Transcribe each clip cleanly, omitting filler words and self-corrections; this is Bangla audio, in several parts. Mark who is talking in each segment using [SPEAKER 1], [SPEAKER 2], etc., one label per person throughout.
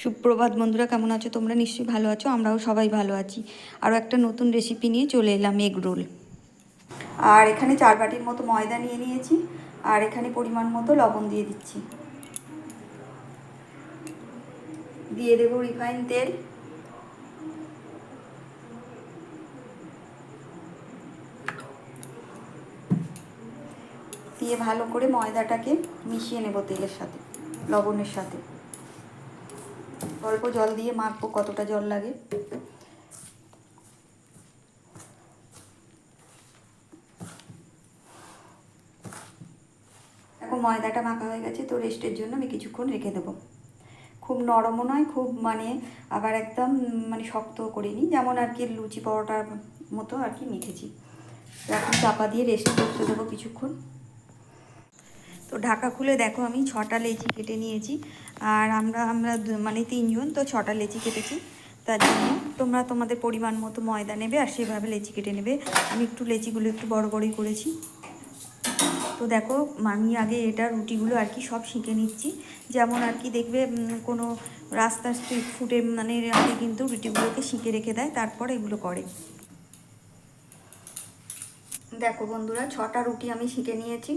[SPEAKER 1] সুপ্রভাত বন্ধুরা, কেমন আছো তোমরা? নিশ্চয়ই ভালো আছো, আমরাও সবাই ভালো আছি। আরও একটা নতুন রেসিপি নিয়ে চলে এলাম, এগ রোল। আর এখানে 4 বাটির মতো ময়দা নিয়ে নিয়েছি, আর এখানে পরিমাণ মতো লবণ দিয়ে দিচ্ছি। দিয়ে দেবো রিফাইন তেল, দিয়ে ভালো করে ময়দাটাকে মিশিয়ে নেব তেলের সাথে, লবণের সাথে। অল্প জল দিয়ে মাখবো, কতটা জল লাগে। দেখো ময়দাটা মাখা হয়ে গেছে, তো রেস্টের জন্য আমি কিছুক্ষণ রেখে দেবো। খুব নরমও নয়, খুব আবার একদম শক্ত করিনি, যেমন আর কি লুচি পরোটার মতো আর কি মেখেছি। এখন চাপা দিয়ে রেস্ট করতে দেবো কিছুক্ষণ। তো ঢাকা খুলে দেখো আমি 6টা লেচি কেটে নিয়েছি। আর আমরা 3জন, তো 6টা লেচি কেটেছি। তার জন্য তোমরা তোমাদের পরিমাণ মতো ময়দা নেবে আর সেভাবে লেচি কেটে নেবে। আমি একটু লেচিগুলো একটু বড় বড়ই করেছি। তো দেখো আমি আগে এটা রুটিগুলো আর কি সব শিখে নিচ্ছি। যেমন আর কি দেখবে কোনো রাস্তা স্ট্রিট ফুডে আগে কিন্তু রুটিগুলোকে শিখে রেখে দেয়, তারপর এগুলো করে। দেখো বন্ধুরা, 6টা রুটি আমি শিখে নিয়েছি।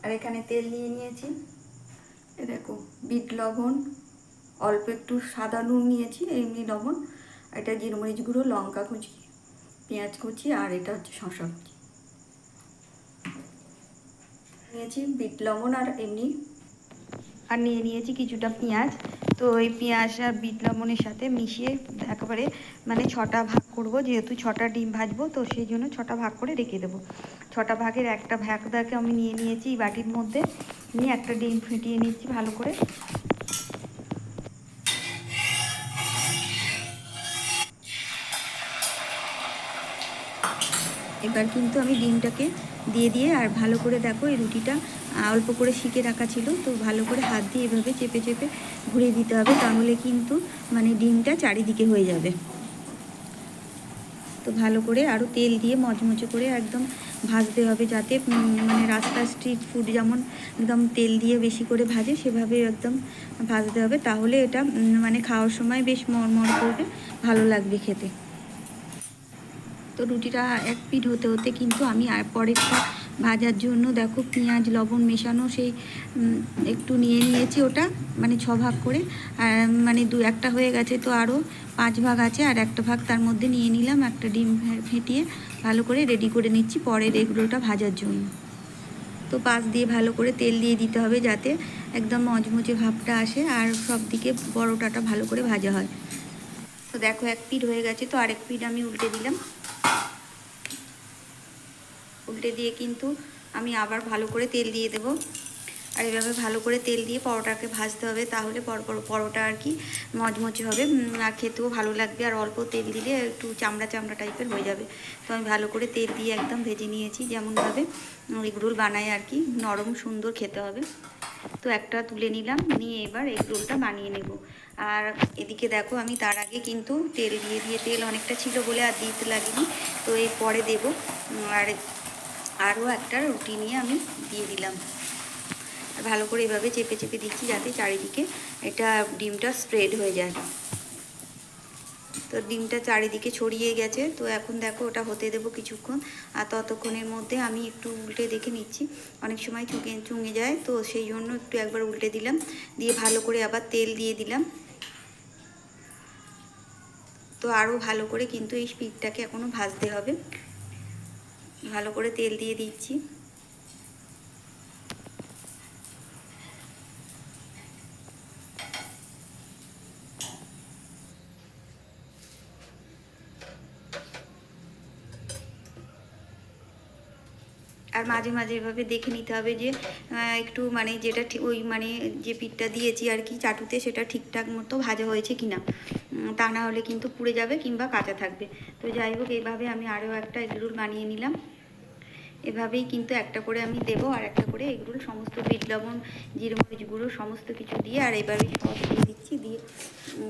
[SPEAKER 1] আর এখানে তেল নিয়ে নিয়েছি। এ দেখো বিট লবণ, অল্প একটু সাদা নুন নিয়েছি, এমনি লবণ। এটা জিরমরিচ গুঁড়ো, লঙ্কা কুচি, পেঁয়াজ কুচি, আর এটা হচ্ছে শসা কুচি নিয়েছি। বিট লবণ আর এমনি আর নিয়ে নিয়েছি কিছুটা পেঁয়াজ। তো এই পেঁয়াজ আর বিট লবণের সাথে মিশিয়ে একেবারে 6টা ভাগ করব, যেহেতু 6টা ডিম ভাজবো, তো সেই জন্য 6টা ভাগ করে রেখে দেবো। 6টা ভাগের একটা ভাগটাকে আমি নিয়ে নিয়েছি বাটির মধ্যে, নিয়ে একটা ডিম ফেটিয়ে নিচ্ছি ভালো করে। এবার কিন্তু আমি ডিমটাকে দিয়ে আর ভালো করে দেখো, এই রুটিটা অল্প করে শিকে রাখা ছিল, তো ভালো করে হাত দিয়ে এভাবে চেপে চেপে ঘুরিয়ে দিতে হবে, তাহলে কিন্তু ডিমটা চারিদিকে হয়ে যাবে। তো ভালো করে আরও তেল দিয়ে মচমচে করে একদম ভাজতে হবে, যাতে রাস্তার স্ট্রিট ফুড যেমন একদম তেল দিয়ে বেশি করে ভাজে, সেভাবে একদম ভাজতে হবে, তাহলে এটা খাওয়ার সময় বেশ মরমর করবে, ভালো লাগবে খেতে। তো রুটিটা এক পিঠ হতে হতে কিন্তু আমি আর পরেরটা ভাজার জন্য দেখো পেঁয়াজ লবণ মেশানো সেই একটু নিয়ে নিয়েছি, ওটা 6 ভাগ করে। আর একটা হয়ে গেছে, তো আরও 5 ভাগ আছে, আর একটা ভাগ তার মধ্যে নিয়ে নিলাম। একটা ডিম ফেটিয়ে ভালো করে রেডি করে নিচ্ছি পরের এগরোলটা ভাজার জন্য। তো পাশ দিয়ে ভালো করে তেল দিয়ে দিতে হবে, যাতে একদম মচমচে ভাবটা আসে আর সব দিকে পরোটাটা ভালো করে ভাজা হয়। তো দেখো এক পিঠ হয়ে গেছে, তো আরেক পিঠ আমি উল্টে দিলাম। উল্টে দিয়ে কিন্তু আমি আবার ভালো করে তেল দিয়ে দেব। আর এভাবে ভালো করে তেল দিয়ে পরোটাকে ভাজতে হবে, তাহলে পরোটা আর কি মচমচে হবে আর খেতেও ভালো লাগবে। আর অল্প তেল দিলে একটু চামড়া চামড়া টাইপের হয়ে যাবে। তো আমি ভালো করে তেল দিয়ে একদম ভেজে নিয়েছি, যেমনভাবে এগরোল বানায় আর কি, নরম সুন্দর খেতে হবে। তো একটা তুলে নিলাম, নিয়ে এবার এগরোলটা বানিয়ে নেব। আর এদিকে দেখো আমি তার আগে কিন্তু তেল দিয়ে তেল অনেকটা ছিল বলে আর দিতে লাগেনি, তো এর পরে দেবো। আর আরও একটা রুটি নিয়ে আমি দিয়ে দিলাম। ভালো করে এভাবে চেপে চেপে দিচ্ছি, যাতে চারিদিকে এটা ডিমটা স্প্রেড হয়ে যায়। তো ডিমটা চারিদিকে ছড়িয়ে গেছে, তো এখন দেখো ওটা হতে দেবো কিছুক্ষণ। আর ততক্ষণের মধ্যে আমি একটু উল্টে দেখে নিচ্ছি, অনেক সময় চুঙে যায়, তো সেই জন্য একটু একবার উল্টে দিলাম, দিয়ে ভালো করে আবার তেল দিয়ে দিলাম। তো আরও ভালো করে কিন্তু এই পিঠটাকে এখনও ভাজতে হবে, ভালো করে তেল দিয়ে দিচ্ছি। আর মাঝে মাঝে এভাবে দেখে নিতে হবে যে একটু যেটা ওই যে পিঠটা দিয়েছি আর কি চাটুতে, সেটা ঠিকঠাক মতো ভাজা হয়েছে কিনা, তা না হলে কিন্তু পুড়ে যাবে কিংবা কাঁচা থাকবে। তো যাই হোক, এইভাবে আমি আরও একটা এগরোল বানিয়ে নিলাম। এভাবেই কিন্তু একটা করে আমি দেবো, আর একটা করে এগরোল সমস্ত বিট লবণ জিরমরিচ গুঁড়ো সমস্ত কিছু দিয়ে, আর এবারে সস দিয়ে দিচ্ছি, দিয়ে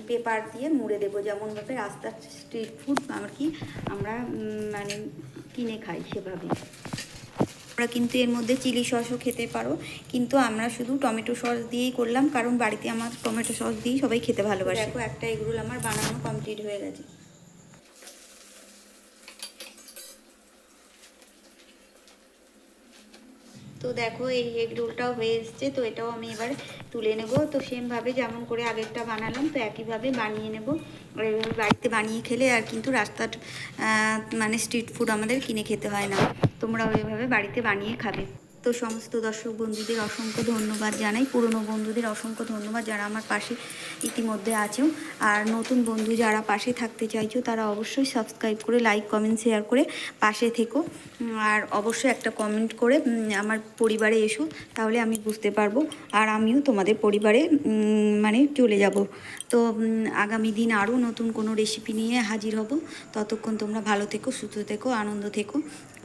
[SPEAKER 1] পেপার দিয়ে মুড়ে দেবো, যেমনভাবে রাস্তার স্ট্রিট ফুড আর কি আমরা কিনে খাই সেভাবে। তোমরা কিন্তু এর মধ্যে চিলি সসও খেতে পারো, কিন্তু আমরা শুধু টমেটো সস দিয়েই করলাম, কারণ বাড়িতে আমার টমেটো সস দিয়েই সবাই খেতে ভালোবাসে। দেখো একটা এগ রোল আমার বানানো কমপ্লিট হয়ে গেছে। তো দেখো এই এগ রোলটাও হয়ে এসছে, তো এটাও আমি এবার তুলে নেব। তো সেমভাবে যেমন করে আগেরটা বানালাম তো একইভাবে বানিয়ে নেব। আর এইভাবে বাড়িতে বানিয়ে খেলে আর কিন্তু রাস্তার মানে স্ট্রিট ফুড আমাদের কিনে খেতে হয় না, তোমরাও এভাবে বাড়িতে বানিয়ে খাবে। তো সমস্ত দর্শক বন্ধুদের অসংখ্য ধন্যবাদ জানাই, পুরনো বন্ধুদের অসংখ্য ধন্যবাদ যারা আমার পাশে ইতিমধ্যে আছো, আর নতুন বন্ধু যারা পাশে থাকতে চাইছো তারা অবশ্যই সাবস্ক্রাইব করে লাইক কমেন্ট শেয়ার করে পাশে থেকো। আর অবশ্যই একটা কমেন্ট করে আমার পরিবারে এসো, তাহলে আমি বুঝতে পারবো আর আমিও তোমাদের পরিবারে মানে চলে যাব। তো আগামী দিন আরও নতুন কোনো রেসিপি নিয়ে হাজির হব। ততক্ষণ তোমরা ভালো থেকো, সুস্থ থেকো, আনন্দ থেকো।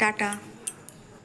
[SPEAKER 1] টাটা।